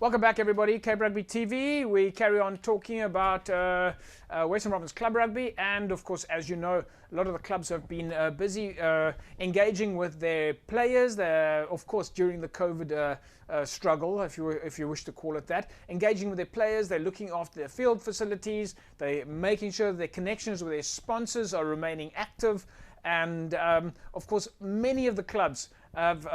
Welcome back, everybody. Cape Rugby TV. We carry on talking about Western Province Club Rugby, and of course, as you know, a lot of the clubs have been busy engaging with their players. Of course, during the COVID struggle, if you wish to call it that, engaging with their players. They're looking after their field facilities. They're making sure their connections with their sponsors are remaining active, and of course, many of the clubs have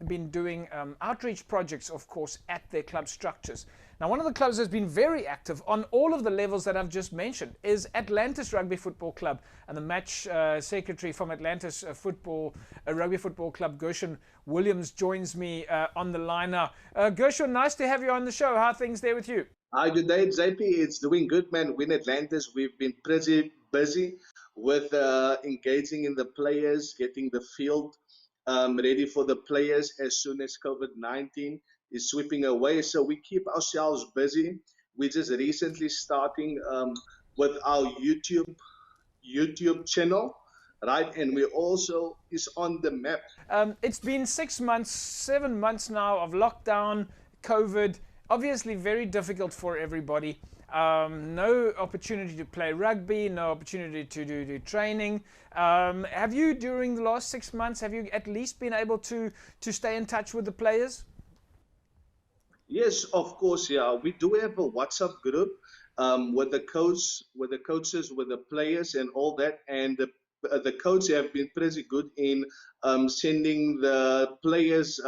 been doing outreach projects, of course, at their club structures. Now, one of the clubs that's been very active on all of the levels that I've just mentioned is Atlantis Rugby Football Club, and the match secretary from Atlantis Rugby Football Club, Gershon Williams, joins me on the line now. Gershon, nice to have you on the show. How are things there with you? Hi, good day, JP. It's doing good, man. In Atlantis, we've been pretty busy with engaging in the players, getting the field ready for the players as soon as COVID-19 is sweeping away. So we keep ourselves busy. We're just recently starting with our YouTube channel, right? And we also is on the map. It's been 6 months, 7 months now of lockdown, COVID. Obviously very difficult for everybody. No opportunity to play rugby, no opportunity to do training. Have you, during the last 6 months, have you at least been able to stay in touch with the players? Yes, of course, yeah. We do have a WhatsApp group with the coaches, with the players and all that. And the coaches have been pretty good in sending the players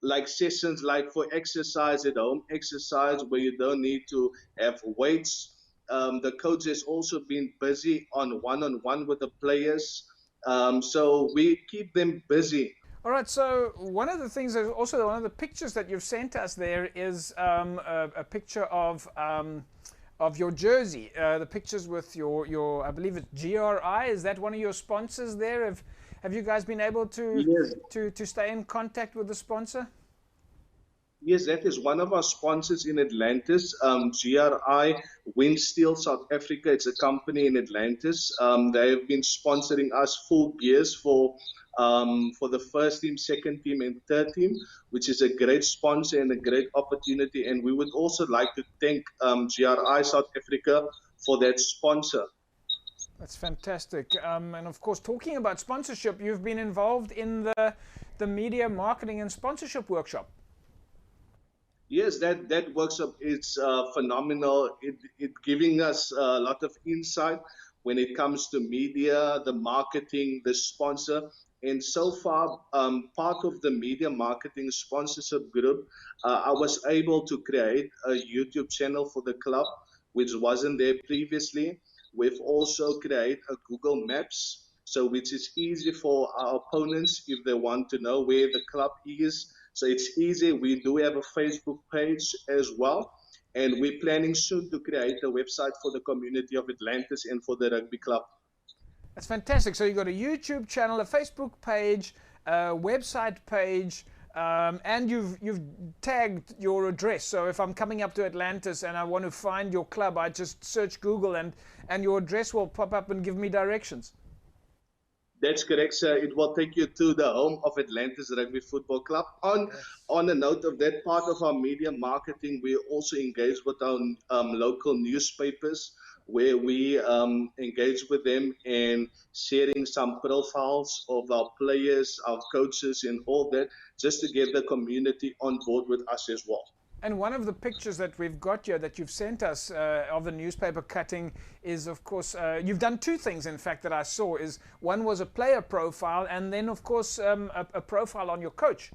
like sessions like for exercise at home, exercise where you don't need to have weights. The coach has also been busy on one-on-one with the players. So we keep them busy. All right, so one of the things, also one of the pictures that you've sent us there is a picture of your jersey. The pictures with your I believe it's GRI. Is that one of your sponsors there? Have you guys been able to, yes, to stay in contact with the sponsor? Yes, that is one of our sponsors in Atlantis, GRI Windsteel South Africa. It's a company in Atlantis. They have been sponsoring us full gears for the first team, second team, and third team, which is a great sponsor and a great opportunity. And we would also like to thank GRI South Africa for that sponsor. That's fantastic. And of course, talking about sponsorship, you've been involved in the media marketing and sponsorship workshop. Yes, that workshop is phenomenal. It giving us a lot of insight when it comes to media, the marketing, the sponsor. And so far, part of the media marketing sponsorship group, I was able to create a YouTube channel for the club, which wasn't there previously. We've also created a Google Maps, so which is easy for our opponents if they want to know where the club is. So it's easy. We do have a Facebook page as well, and we're planning soon to create a website for the community of Atlantis and for the rugby club. That's fantastic. So you've got a YouTube channel, a Facebook page, a website page, and you've tagged your address. So if I'm coming up to Atlantis and I want to find your club, I just search Google and your address will pop up and give me directions. That's correct, sir. It will take you to the home of Atlantis Rugby Football Club. On a note of that part of our media marketing, we also engage with our local newspapers, where we engage with them in sharing some profiles of our players, our coaches, and all that, just to get the community on board with us as well. And one of the pictures that we've got here that you've sent us of the newspaper cutting is, of course, you've done two things, in fact, that I saw. Is one was a player profile, and then, of course, a profile on your coach.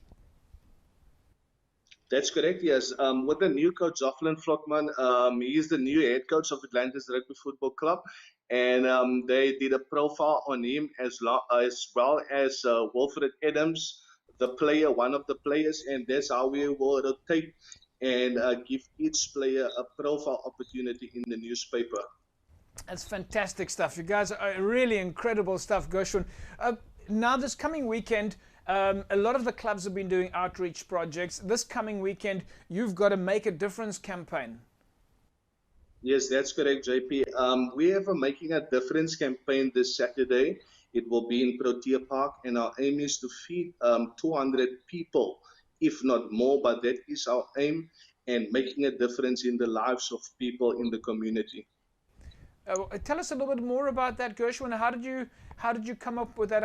That's correct, yes. With the new coach, Jofflin Vlokman, he is the new head coach of Atlantis Rugby Football Club, and they did a profile on him as well as Wilfred Adams, the player, one of the players, and that's how we will rotate and give each player a profile opportunity in the newspaper. That's fantastic stuff. You guys are really incredible stuff, Gershon. Now, this coming weekend, a lot of the clubs have been doing outreach projects. This coming weekend, you've got a Make a Difference campaign. Yes, that's correct, JP. We have a Making a Difference campaign this Saturday. It will be in Protea Park, and our aim is to feed 200 people, if not more, but that is our aim. and making a difference in the lives of people in the community. Tell us a little bit more about that, Gershwin. How did you come up with that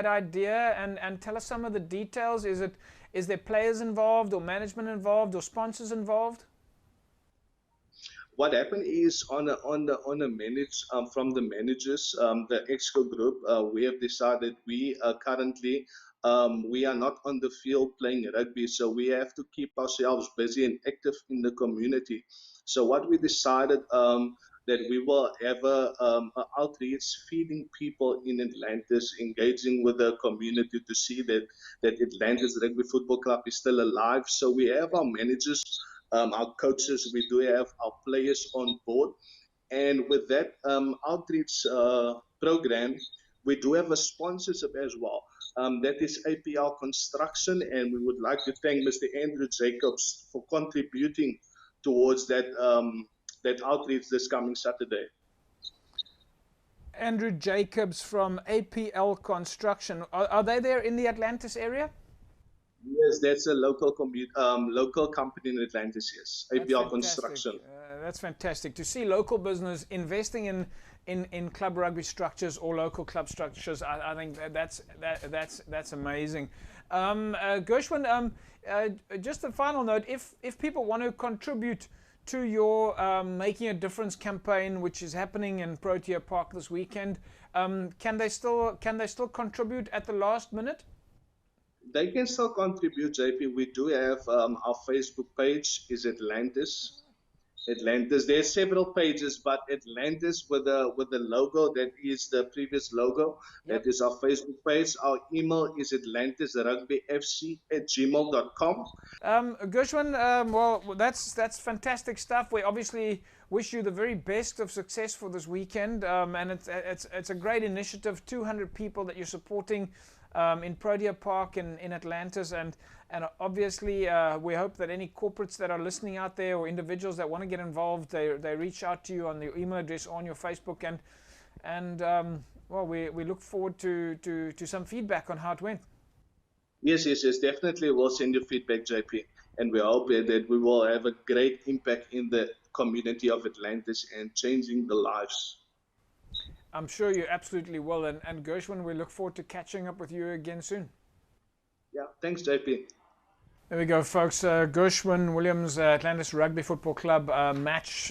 idea? And tell us some of the details. Is there players involved, or management involved, or sponsors involved? What happened is on a manage from the managers, the Exco group, we have decided we currently we are not on the field playing rugby, so we have to keep ourselves busy and active in the community. So what we decided that we will have a outreach, feeding people in Atlantis, engaging with the community to see that Atlantis Rugby Football Club is still alive. So we have our managers, our coaches, we do have our players on board. And with that outreach program, we do have a sponsorship as well. That is APL Construction, and we would like to thank Mr. Andrew Jacobs for contributing towards that outreach this coming Saturday. Andrew Jacobs from APL Construction. Are they there in the Atlantis area? Yes, that's a local company in Atlantis, yes. APL Construction. That's fantastic. To see local business investing in club rugby structures or local club structures, I think that's amazing. Gershwin, just a final note, if people want to contribute to your Making a Difference campaign, which is happening in Protea Park this weekend, can they still contribute at the last minute? They can still contribute, JP. We do have our Facebook page is Atlantis. There's several pages, but Atlantis with the logo, that is the previous logo. Yep. That is our Facebook page. Our email is atlantisrugbyfc@gmail.com. Gershwin, well, that's fantastic stuff. We obviously wish you the very best of success for this weekend, and it's a great initiative. 200 people that you're supporting in Protea Park in Atlantis, and obviously we hope that any corporates that are listening out there, or individuals that want to get involved, they reach out to you on the email address on your Facebook, and well, we look forward to some feedback on how it went. Yes, definitely we'll send you feedback, JP, and we hope that we will have a great impact in the community of Atlantis and changing the lives. I'm sure you absolutely will. And Gershwin, we look forward to catching up with you again soon. Yeah, thanks, JP. There we go, folks. Gershwin Williams, Atlantis Rugby Football Club match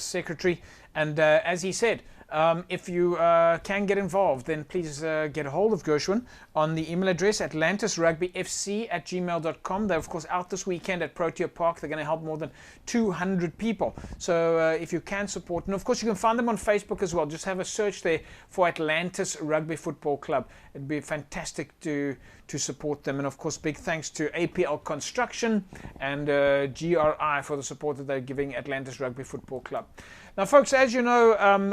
secretary. And as he said, if you can get involved, then please get a hold of Gershwin on the email address atlantisrugbyfc@gmail.com. They're, of course, out this weekend at Protea Park. They're going to help more than 200 people. So if you can support, and of course you can find them on Facebook as well. Just have a search there for Atlantis Rugby Football Club. It'd be fantastic to support them. And of course, big thanks to APL Construction and GRI for the support that they're giving Atlantis Rugby Football Club. Now, folks, as you know,